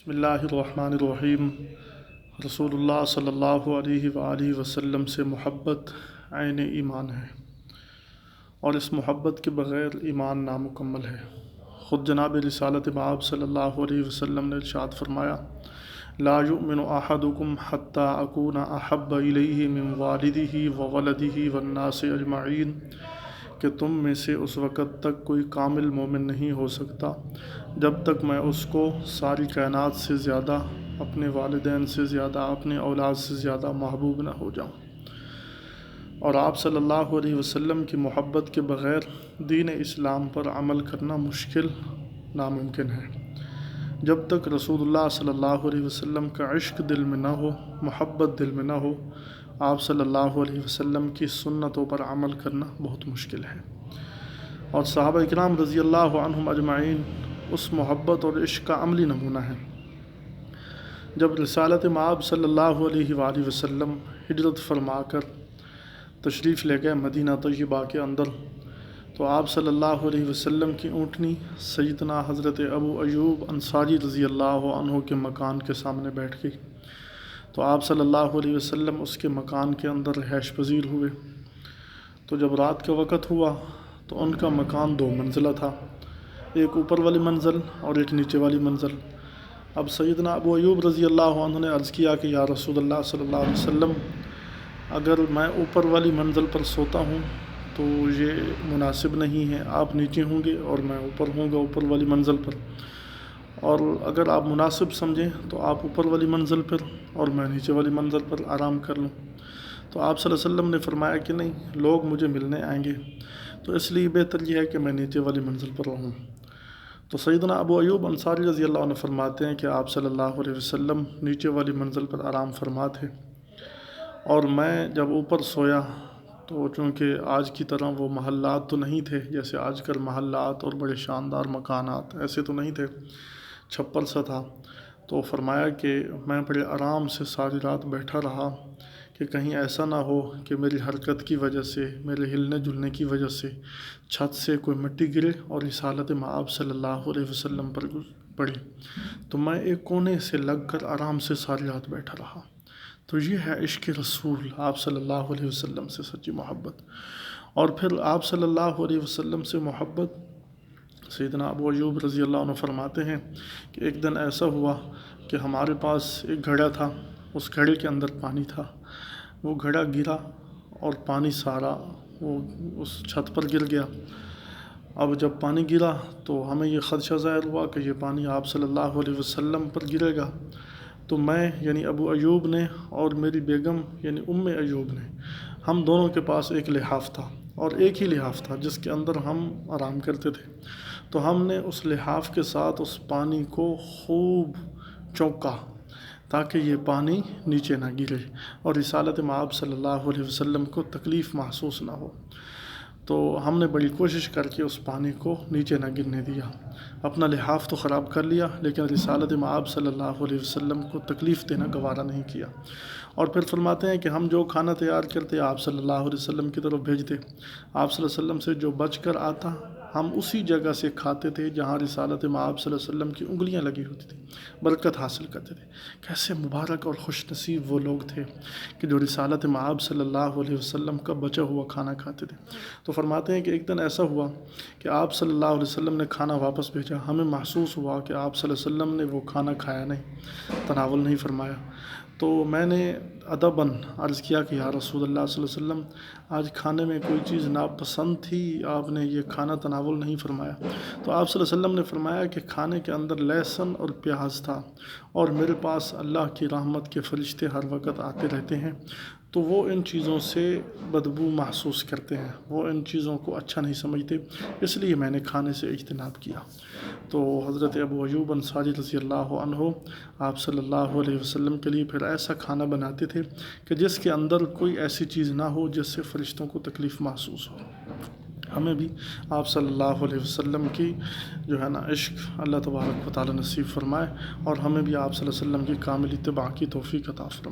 بسم اللہ الرحمن الرحیم۔ رسول اللہ صلی اللہ علیہ وآلہ وسلم سے محبت عین ایمان ہے، اور اس محبت کے بغیر ایمان نامکمل ہے۔ خود جناب رسالت مآب صلی اللہ علیہ وسلم نے ارشاد فرمایا: لا یؤمن احدکم حتی اکون احب الیہ من والدہ وولدہ والناس اجمعین، کہ تم میں سے اس وقت تک کوئی کامل مومن نہیں ہو سکتا جب تک میں اس کو ساری کائنات سے زیادہ، اپنے والدین سے زیادہ، اپنے اولاد سے زیادہ محبوب نہ ہو جاؤں۔ اور آپ صلی اللہ علیہ وسلم کی محبت کے بغیر دین اسلام پر عمل کرنا مشکل، ناممکن ہے۔ جب تک رسول اللہ صلی اللہ علیہ وسلم کا عشق دل میں نہ ہو، محبت دل میں نہ ہو، آپ صلی اللہ علیہ وسلم کی سنتوں پر عمل کرنا بہت مشکل ہے۔ اور صحابہ اکرام رضی اللہ عنہم اجمعین اس محبت اور عشق کا عملی نمونہ ہیں۔ جب رسالت مآب صلی اللہ علیہ وآلہ وسلم ہجرت فرما کر تشریف لے گئے مدینہ طیبہ کے اندر، تو آپ صلی اللہ علیہ وسلم کی اونٹنی سیدنا حضرت ابو ایوب انصاری رضی اللہ عنہ کے مکان کے سامنے بیٹھ گئی۔ تو آپ صلی اللہ علیہ وسلم اس کے مکان کے اندر رہائش پذیر ہوئے۔ تو جب رات کا وقت ہوا تو ان کا مکان 2 منزلہ تھا، ایک اوپر والی منزل اور ایک نیچے والی منزل۔ اب سیدنا ابو ایوب رضی اللہ عنہ نے عرض کیا کہ یا رسول اللہ صلی اللہ علیہ وسلم، اگر میں اوپر والی منزل پر سوتا ہوں تو یہ مناسب نہیں ہے، آپ نیچے ہوں گے اور میں اوپر ہوں گا اوپر والی منزل پر، اور اگر آپ مناسب سمجھیں تو آپ اوپر والی منزل پر اور میں نیچے والی منزل پر آرام کر لوں۔ تو آپ صلی اللہ علیہ وسلم نے فرمایا کہ نہیں، لوگ مجھے ملنے آئیں گے، تو اس لیے بہتر یہ ہے کہ میں نیچے والی منزل پر رہوں۔ تو سیدنا ابو ایوب انصاری رضی اللہ عنہ فرماتے ہیں کہ آپ صلی اللہ علیہ وسلم نیچے والی منزل پر آرام فرما تھے، اور میں جب اوپر سویا تو چونکہ آج کی طرح وہ محلات تو نہیں تھے، جیسے آج کل محلات اور بڑے شاندار مکانات ایسے تو نہیں تھے، چھپر سا تھا۔ تو فرمایا کہ میں بڑے آرام سے ساری رات بیٹھا رہا کہ کہیں ایسا نہ ہو کہ میری حرکت کی وجہ سے، میرے ہلنے جلنے کی وجہ سے چھت سے کوئی مٹی گرے اور رسالت مآب صلی اللہ علیہ وسلم پر پڑے۔ تو میں ایک کونے سے لگ کر آرام سے ساری رات بیٹھا رہا۔ تو یہ ہے عشق رسول، آپ صلی اللہ علیہ وسلم سے سچی محبت۔ اور پھر آپ صلی اللہ علیہ وسلم سے محبت، سیدنا ابو ایوب رضی اللہ عنہ فرماتے ہیں کہ ایک دن ایسا ہوا کہ ہمارے پاس ایک گھڑا تھا، اس گھڑے کے اندر پانی تھا، وہ گھڑا گرا اور پانی سارا وہ اس چھت پر گر گیا۔ اب جب پانی گرا تو ہمیں یہ خدشہ ظاہر ہوا کہ یہ پانی آپ صلی اللہ علیہ وسلم پر گرے گا۔ تو میں یعنی ابو ایوب نے اور میری بیگم یعنی ایوب نے، ہم دونوں کے پاس ایک لحاف تھا، اور ایک ہی لحاف تھا جس کے اندر ہم آرام کرتے تھے۔ تو ہم نے اس لحاف کے ساتھ اس پانی کو خوب چونکا تاکہ یہ پانی نیچے نہ گرے اور رسالت مآب صلی اللہ علیہ وسلم کو تکلیف محسوس نہ ہو۔ تو ہم نے بڑی کوشش کر کے اس پانی کو نیچے نہ گرنے دیا، اپنا لحاف تو خراب کر لیا لیکن رسالت مآب صلی اللہ علیہ وسلم کو تکلیف دینا گوارا نہیں کیا۔ اور پھر فرماتے ہیں کہ ہم جو کھانا تیار کرتے آپ صلی اللہ علیہ وسلم کی طرف بھیجتے، آپ صلی اللہ علیہ وسلم سے جو بچ کر آتا ہم اسی جگہ سے کھاتے تھے جہاں رسالت مآب صلی اللہ علیہ وسلم کی انگلیاں لگی ہوتی تھیں، برکت حاصل کرتے تھے۔ کیسے مبارک اور خوش نصیب وہ لوگ تھے کہ جو رسالت مآب صلی اللہ علیہ وسلم کا بچا ہوا کھانا کھاتے تھے۔ تو فرماتے ہیں کہ ایک دن ایسا ہوا کہ آپ صلی اللہ علیہ وسلم نے کھانا واپس بھیجا، ہمیں محسوس ہوا کہ آپ صلی اللہ علیہ وسلم نے وہ کھانا کھایا نہیں، تناول نہیں فرمایا۔ تو میں نے ادباً عرض کیا کہ یا رسول اللہ صلی اللہ علیہ وسلم، آج کھانے میں کوئی چیز ناپسند تھی، آپ نے یہ کھانا تناول نہیں فرمایا۔ تو آپ صلی اللہ علیہ وسلم نے فرمایا کہ کھانے کے اندر لہسن اور پیاز تھا، اور میرے پاس اللہ کی رحمت کے فرشتے ہر وقت آتے رہتے ہیں، تو وہ ان چیزوں سے بدبو محسوس کرتے ہیں، وہ ان چیزوں کو اچھا نہیں سمجھتے، اس لیے میں نے کھانے سے اجتناب کیا۔ تو حضرت ابو ایوب انصاری رضی اللہ عنہ آپ صلی اللہ علیہ وسلم کے لیے پھر ایسا کھانا بناتے تھے کہ جس کے اندر کوئی ایسی چیز نہ ہو جس سے فرشتوں کو تکلیف محسوس ہو۔ ہمیں بھی آپ صلی اللہ علیہ وسلم کی جو ہے نا عشق اللہ تبارک و تعالی نصیب فرمائے، اور ہمیں بھی آپ صلی اللہ علیہ وسلم کی کامل اتباع کی توفیق عطا فرمائے۔